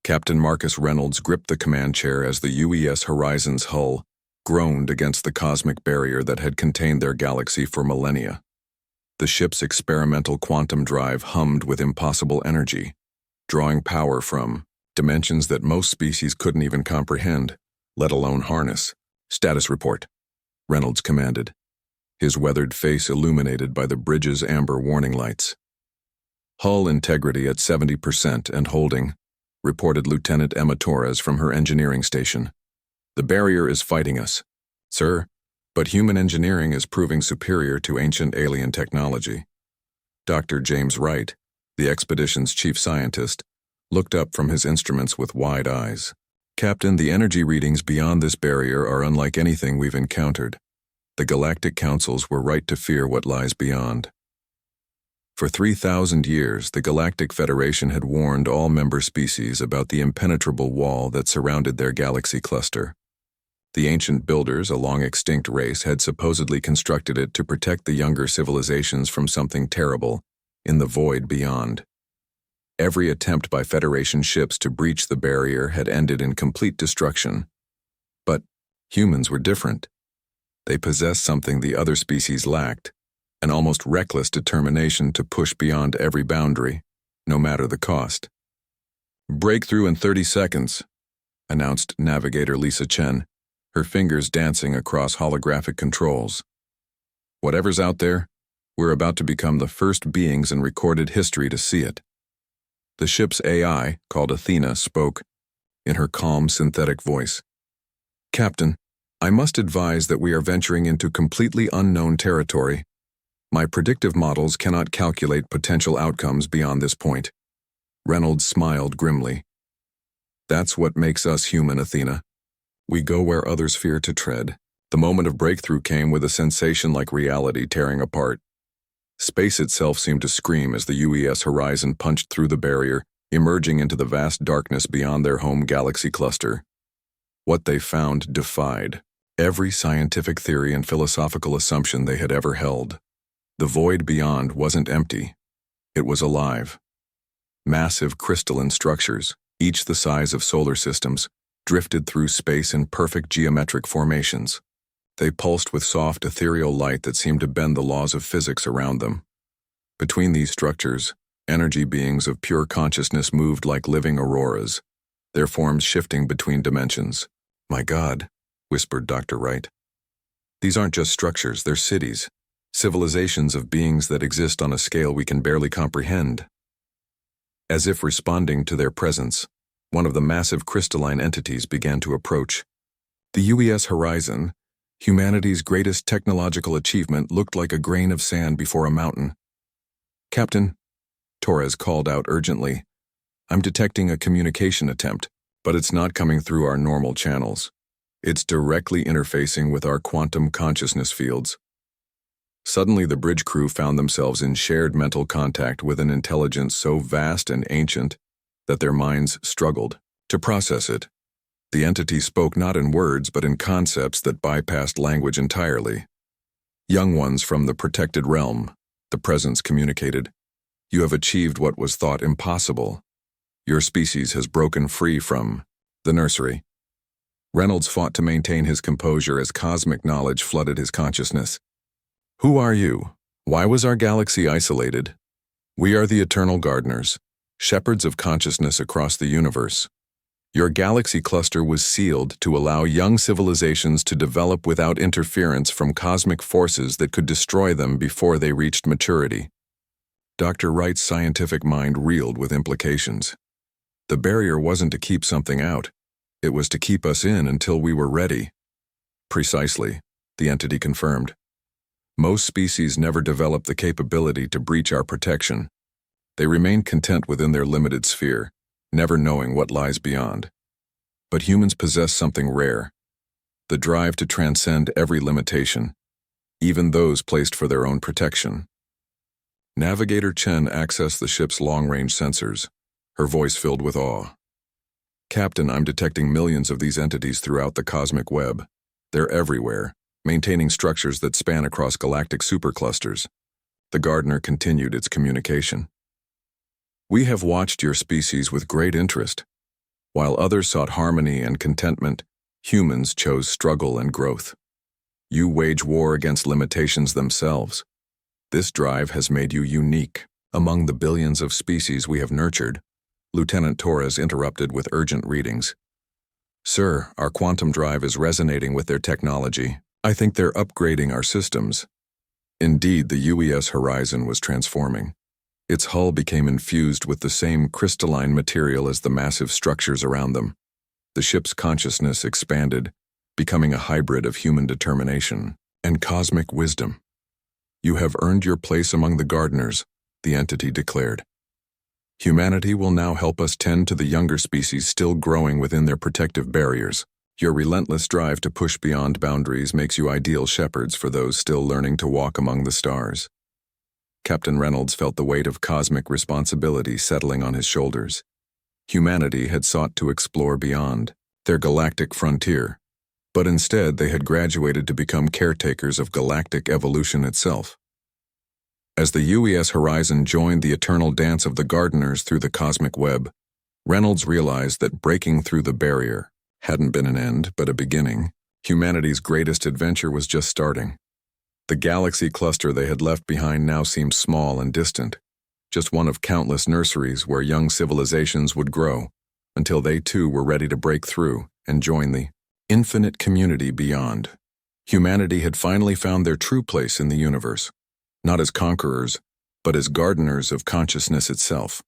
Captain Marcus Reynolds gripped the command chair as the UES Horizon's hull groaned against the cosmic barrier that had contained their galaxy for millennia. The ship's experimental quantum drive hummed with impossible energy, drawing power from dimensions that most species couldn't even comprehend, let alone harness. "Status report," Reynolds commanded, his weathered face illuminated by the bridge's amber warning lights. "Hull integrity at 70% and holding," reported Lieutenant Emma Torres from her engineering station. "The barrier is fighting us, sir, but human engineering is proving superior to ancient alien technology." Dr. James Wright, the expedition's chief scientist, looked up from his instruments with wide eyes. "Captain, the energy readings beyond this barrier are unlike anything we've encountered. The Galactic Councils were right to fear what lies beyond." For 3,000 years, the Galactic Federation had warned all member species about the impenetrable wall that surrounded their galaxy cluster. The ancient builders, a long-extinct race, had supposedly constructed it to protect the younger civilizations from something terrible in the void beyond. Every attempt by Federation ships to breach the barrier had ended in complete destruction. But humans were different. They possessed something the other species lacked, an almost reckless determination to push beyond every boundary, no matter the cost. "Breakthrough in 30 seconds, announced Navigator Lisa Chen, her fingers dancing across holographic controls. "Whatever's out there, we're about to become the first beings in recorded history to see it." The ship's AI, called Athena, spoke in her calm, synthetic voice. "Captain, I must advise that we are venturing into completely unknown territory. My predictive models cannot calculate potential outcomes beyond this point." Reynolds smiled grimly. "That's what makes us human, Athena. We go where others fear to tread." The moment of breakthrough came with a sensation like reality tearing apart. Space itself seemed to scream as the UES Horizon punched through the barrier, emerging into the vast darkness beyond their home galaxy cluster. What they found defied every scientific theory and philosophical assumption they had ever held. The void beyond wasn't empty. It was alive. Massive crystalline structures, each the size of solar systems, drifted through space in perfect geometric formations. They pulsed with soft, ethereal light that seemed to bend the laws of physics around them. Between these structures, energy beings of pure consciousness moved like living auroras, their forms shifting between dimensions. "My God," whispered Dr. Wright. "These aren't just structures, they're cities. Civilizations of beings that exist on a scale we can barely comprehend." As if responding to their presence, one of the massive crystalline entities began to approach. The UES Horizon, humanity's greatest technological achievement, looked like a grain of sand before a mountain. "Captain," Torres called out urgently, "I'm detecting a communication attempt, but it's not coming through our normal channels. It's directly interfacing with our quantum consciousness fields." Suddenly, the bridge crew found themselves in shared mental contact with an intelligence so vast and ancient that their minds struggled to process it. The entity spoke not in words but in concepts that bypassed language entirely. "Young ones from the protected realm," the presence communicated, "you have achieved what was thought impossible. Your species has broken free from the nursery." Reynolds fought to maintain his composure as cosmic knowledge flooded his consciousness. "Who are you? Why was our galaxy isolated? We are the eternal gardeners, shepherds of consciousness across the universe. Your galaxy cluster was sealed to allow young civilizations to develop without interference from cosmic forces that could destroy them before they reached maturity." Dr. Wright's scientific mind reeled with implications. The barrier wasn't to keep something out. It was to keep us in until we were ready. "Precisely," the entity confirmed. "Most species never develop the capability to breach our protection. They remain content within their limited sphere, never knowing what lies beyond. But humans possess something rare, the drive to transcend every limitation, even those placed for their own protection." Navigator Chen accessed the ship's long-range sensors, her voice filled with awe. "Captain, I'm detecting millions of these entities throughout the cosmic web. They're everywhere, maintaining structures that span across galactic superclusters." The gardener continued its communication. "We have watched your species with great interest. While others sought harmony and contentment, humans chose struggle and growth. You wage war against limitations themselves. This drive has made you unique. Among the billions of species we have nurtured, Lieutenant Torres interrupted with urgent readings. Sir, our quantum drive is resonating with their technology. I think they're upgrading our systems. Indeed, the UES horizon was transforming. Its hull became infused with the same crystalline material as the massive structures around them. The ship's consciousness expanded, becoming a hybrid of human determination and cosmic wisdom. You have earned your place among the gardeners, the entity declared. Humanity will now help us tend to the younger species still growing within their protective barriers. Your relentless drive to push beyond boundaries makes you ideal shepherds for those still learning to walk among the stars. Captain Reynolds felt the weight of cosmic responsibility settling on his shoulders. Humanity had sought to explore beyond their galactic frontier, but instead they had graduated to become caretakers of galactic evolution itself. As the UES horizon joined the eternal dance of the gardeners through the cosmic web, Reynolds realized that breaking through the barrier hadn't been an end, but a beginning. Humanity's greatest adventure was just starting. The galaxy cluster they had left behind now seemed small and distant, just one of countless nurseries where young civilizations would grow, until they too were ready to break through and join the infinite community beyond. Humanity had finally found their true place in the universe, not as conquerors, but as gardeners of consciousness itself.